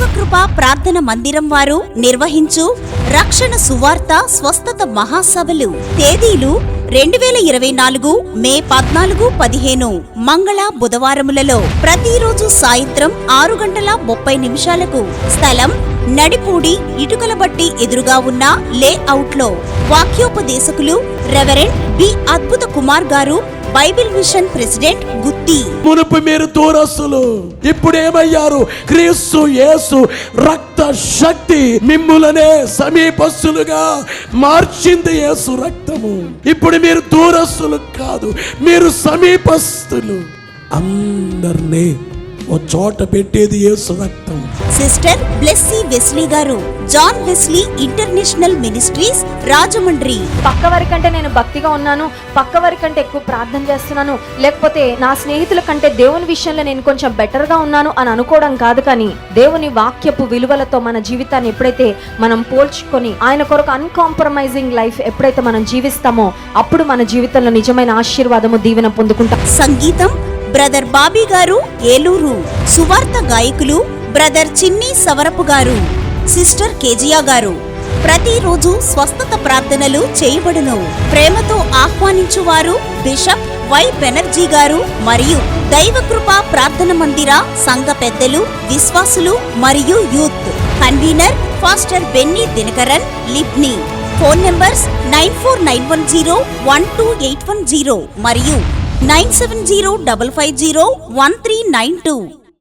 దైవకృప ప్రార్థన మందిరం వారు నిర్వహించు రక్షణ సువార్త స్వస్థత మహాసభలు. తేదీలు 2024 మే 14, 15 మంగళ బుధవారములలో ప్రతిరోజు సాయంత్రం 6:30 స్థలం నడిపూడి ఇటుకల బట్టి ఎదురుగా ఉన్న లేఅవుట్లో. వాక్యోపదేశకులు రెవరెండ్ బి అద్భుత కుమార్ గారు, బైబిల్ మిషన్ ప్రెసిడెంట్, గుత్తి. మునుపు మీరు దూరస్తులు, ఇప్పుడేమయ్యారు? క్రీస్తు యేసు రక్త శక్తి మిమ్ములనే సమీపస్తులుగా మార్చింది. యేసు రక్తము. ఇప్పుడు మీరు దూరస్తులు కాదు, మీరు సమీపస్తులు. అందరినీ ఓ చోట పెట్టేది యేసు రక్తం. సిస్టర్ బ్లెస్సీ వెస్లీ గారు, John Wesley International Ministries, Rajahmundry. పక్క వారి కంటే నేను భక్తిగా ఉన్నాను, పక్క వారి కంటే ఎక్కువ ప్రార్థన చేస్తున్నాను, లేకపోతే నా స్నేహితుల కంటే దేవుని విషయంలో నేను కొంచెం బెటర్గా ఉన్నాను అని అనుకోవడం కాదు. కానీ దేవుని వాక్యపు విలువలతో మన జీవితాన్ని ఎప్పుడైతే మనం పోల్చుకొని ఆయన కొరకు అన్కాంప్రమైజింగ్ లైఫ్ ఎప్పుడైతే మనం జీవిస్తామో అప్పుడు మన జీవితంలో నిజమైన ఆశీర్వాదము, దీవెన పొందుకుంటాం. సంగీతం బ్రదర్ బాబీ గారు, ఏలూరు. సువార్త గాయకులు బ్రదర్ చిన్ని సవరపు గారు, సిస్టర్ కేజియా గారు. ప్రతిరోజు స్వస్థత ప్రార్థనలు చేయబడును. ప్రేమతో ఆహ్వానించువారు బిషప్ వై బెనర్జీ గారు మరియు దైవకృప ప్రార్థన మందిర సంఘ పెద్దలు, విశ్వాసులు మరియు youth. Convener pastor Benny Dinakaran, Libni. Phone numbers 9491012810 మరియు 9705501392.